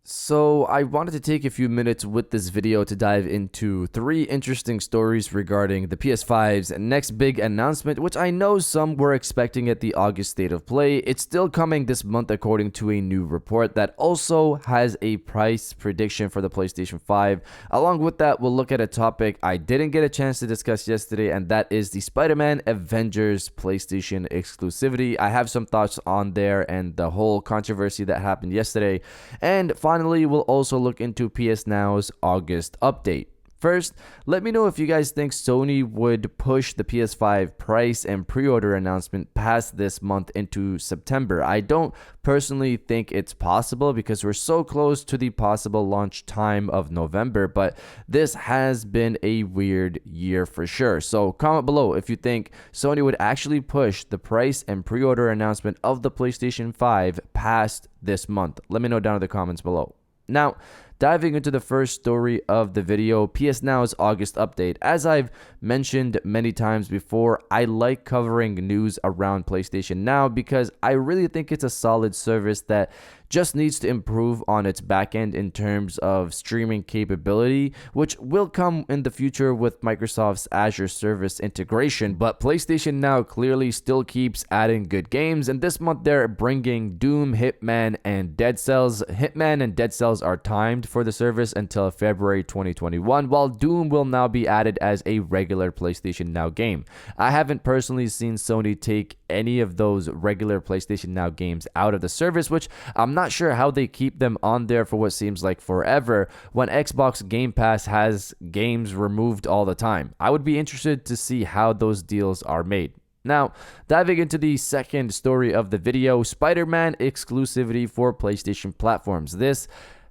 So I wanted to take a few minutes with this video to dive into three interesting stories regarding the PS5's next big announcement, which I know some were expecting at the August State of Play. It's still coming this month according to a new report that also has a price prediction for the PlayStation 5. Along with that, we'll look at a topic I didn't get a chance to discuss yesterday, and that is the Spider-Man Avengers PlayStation exclusivity. I have some thoughts on there and the whole controversy that happened yesterday. And finally, we'll also look into PS Now's August update. First, let me know if you guys think Sony would push the PS5 price and pre-order announcement past this month into September. I don't personally think it's possible because we're so close to the possible launch time of November, but this has been a weird year for sure. So comment below if you think Sony would actually push the price and pre-order announcement of the PlayStation 5 past this month. Let me know down in the comments below. Now, diving into the first story of the video, PS Now's August update. As I've mentioned many times before, I like covering news around PlayStation Now because I really think it's a solid service that just needs to improve on its backend in terms of streaming capability, which will come in the future with Microsoft's Azure service integration. But PlayStation Now clearly still keeps adding good games, and this month they're bringing Doom, Hitman, and Dead Cells. Hitman and Dead Cells are timed for the service until February 2021, while Doom will now be added as a regular PlayStation Now game. I haven't personally seen Sony take any of those regular PlayStation Now games out of the service, which I'm not sure how they keep them on there for what seems like forever when Xbox Game Pass has games removed all the time. I would be interested to see how those deals are made. Now, diving into the second story of the video, Spider-Man exclusivity for PlayStation platforms.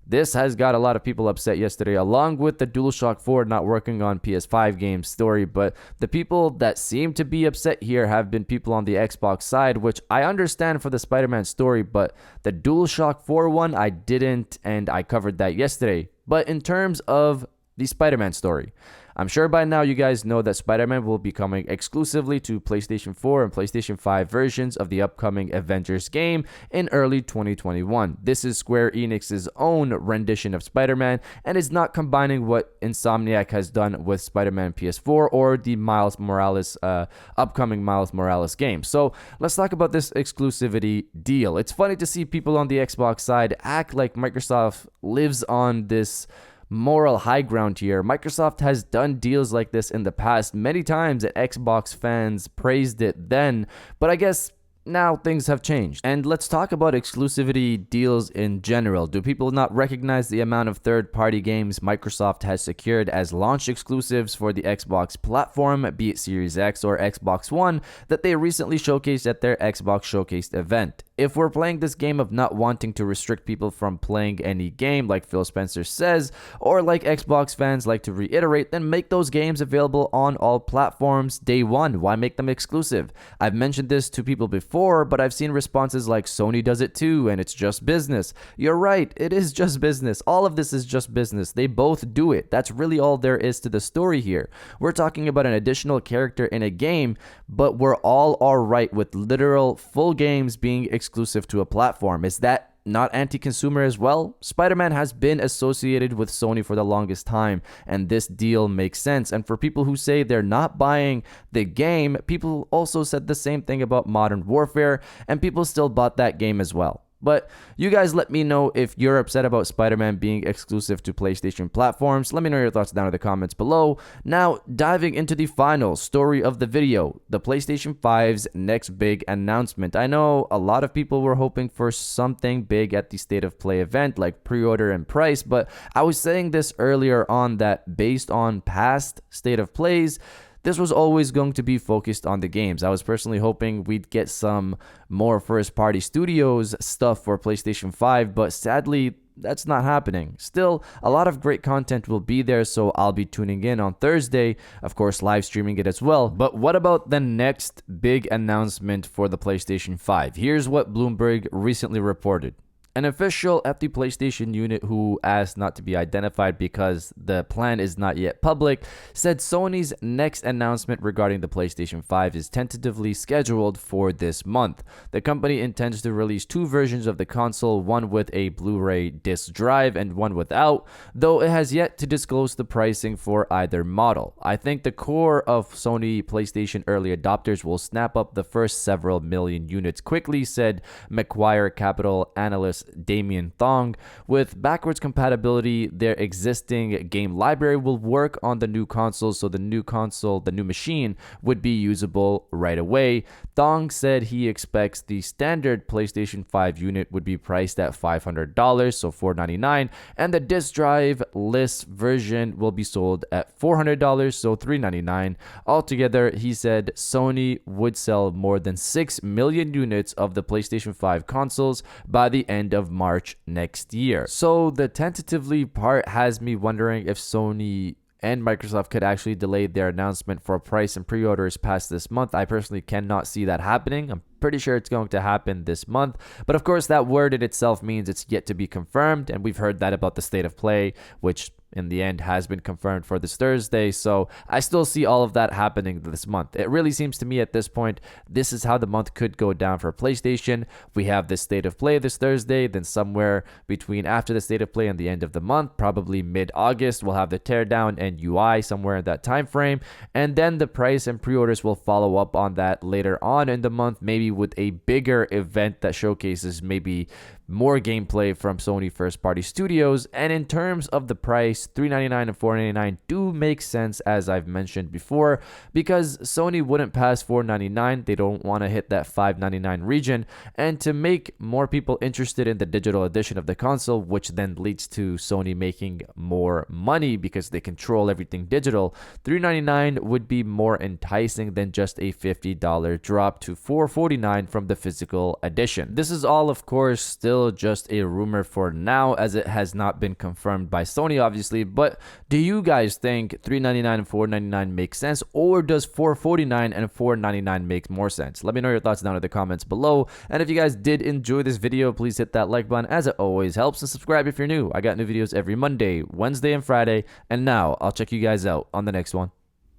This has got a lot of people upset yesterday, along with the DualShock 4 not working on PS5 games story. But the people that seem to be upset here have been people on the Xbox side, which I understand for the Spider-Man story, but the DualShock 4 one, I didn't, and I covered that yesterday. But in terms of the Spider-Man story, I'm sure by now you guys know that Spider-Man will be coming exclusively to PlayStation 4 and PlayStation 5 versions of the upcoming Avengers game in early 2021. This is Square Enix's own rendition of Spider-Man and is not combining what Insomniac has done with Spider-Man PS4 or the upcoming Miles Morales game. So let's talk about this exclusivity deal. It's funny to see people on the Xbox side act like Microsoft lives on this moral high ground here. Microsoft has done deals like this in the past many times, and Xbox fans praised it then, but I guess now things have changed. And let's talk about exclusivity deals in general. Do people not recognize the amount of third-party games Microsoft has secured as launch exclusives for the Xbox platform, be it Series X or Xbox One, that they recently showcased at their Xbox Showcase event? If we're playing this game of not wanting to restrict people from playing any game, like Phil Spencer says, or like Xbox fans like to reiterate, then make those games available on all platforms day one. Why make them exclusive? I've mentioned this to people before, but I've seen responses like Sony does it too, and it's just business. You're right, it is just business. All of this is just business. They both do it. That's really all there is to the story here. We're talking about an additional character in a game, but we're all alright with literal full games being exclusive to a platform. Is that not anti-consumer as well? Spider-Man has been associated with Sony for the longest time, and this deal makes sense. And for people who say they're not buying the game, people also said the same thing about Modern Warfare, and people still bought that game as well. But you guys let me know if you're upset about Spider-Man being exclusive to PlayStation platforms. Let me know your thoughts down in the comments below. Now, diving into the final story of the video, the PlayStation 5's next big announcement. I know a lot of people were hoping for something big at the State of Play event, like pre-order and price, but I was saying this earlier on that based on past State of Plays, this was always going to be focused on the games. I was personally hoping we'd get some more first-party studios stuff for PlayStation 5, but sadly, that's not happening. Still, a lot of great content will be there, so I'll be tuning in on Thursday, of course, live streaming it as well. But what about the next big announcement for the PlayStation 5? Here's what Bloomberg recently reported. An official at the PlayStation unit who asked not to be identified because the plan is not yet public said Sony's next announcement regarding the PlayStation 5 is tentatively scheduled for this month. The company intends to release two versions of the console, one with a Blu-ray disc drive and one without, though it has yet to disclose the pricing for either model. I think the core of Sony PlayStation early adopters will snap up the first several million units quickly, said Macquarie Capital analyst Damien Thong. With backwards compatibility, their existing game library will work on the new console, so the new machine would be usable right away. Thong said he expects the standard PlayStation 5 unit would be priced at $500, so $499, and the disc drive list version will be sold at $400, so $399. Altogether, he said Sony would sell more than 6 million units of the PlayStation 5 consoles by the end of March next year. So the tentatively part has me wondering if Sony and Microsoft could actually delay their announcement for price and pre-orders past this month. I personally cannot see that happening. I'm pretty sure it's going to happen this month, but of course that word in itself means it's yet to be confirmed, and we've heard that about the state of play, which in the end has been confirmed for this Thursday. So I still see all of that happening this month. It really seems to me at this point, this is how the month could go down for PlayStation. We have the state of play this Thursday, then somewhere between after the state of play and the end of the month, probably mid-August, we'll have the teardown and UI somewhere in that time frame, and then the price and pre-orders will follow up on that later on in the month, maybe with a bigger event that showcases maybe more gameplay from Sony first-party studios. And in terms of the price, $399 and $499 do make sense, as I've mentioned before, because Sony wouldn't pass $499. They don't want to hit that $599 region, and to make more people interested in the digital edition of the console, which then leads to Sony making more money because they control everything digital, $399 would be more enticing than just a $50 drop to $449 from the physical edition. This is all, of course, still just a rumor for now, as it has not been confirmed by Sony, obviously. But do you guys think $399 and $499 make sense, or does $449 and $499 make more sense? Let me know your thoughts down in the comments below. And if you guys did enjoy this video, please hit that like button, as it always helps, and subscribe if you're new. I got new videos every Monday, Wednesday, and Friday. And now I'll check you guys out on the next one.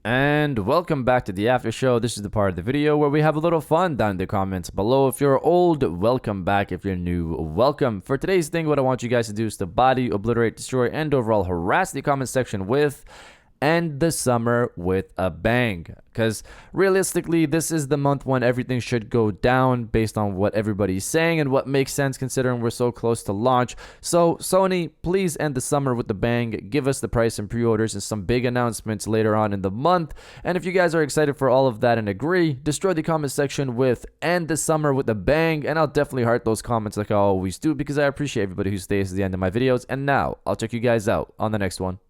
And welcome back to the after show. This is the part of the video where we have a little fun down in the comments below. If you're old, welcome back. If you're new, welcome. For today's thing, what I want you guys to do is to body, obliterate, destroy, and overall harass the comment section with "End the summer with a bang," because realistically, this is the month when everything should go down based on what everybody's saying and what makes sense considering we're so close to launch. So Sony, please end the summer with a bang. Give us the price and pre-orders and some big announcements later on in the month. And if you guys are excited for all of that and agree, destroy the comment section with "End the summer with a bang," and I'll definitely heart those comments like I always do, because I appreciate everybody who stays to the end of my videos. And now I'll check you guys out on the next one.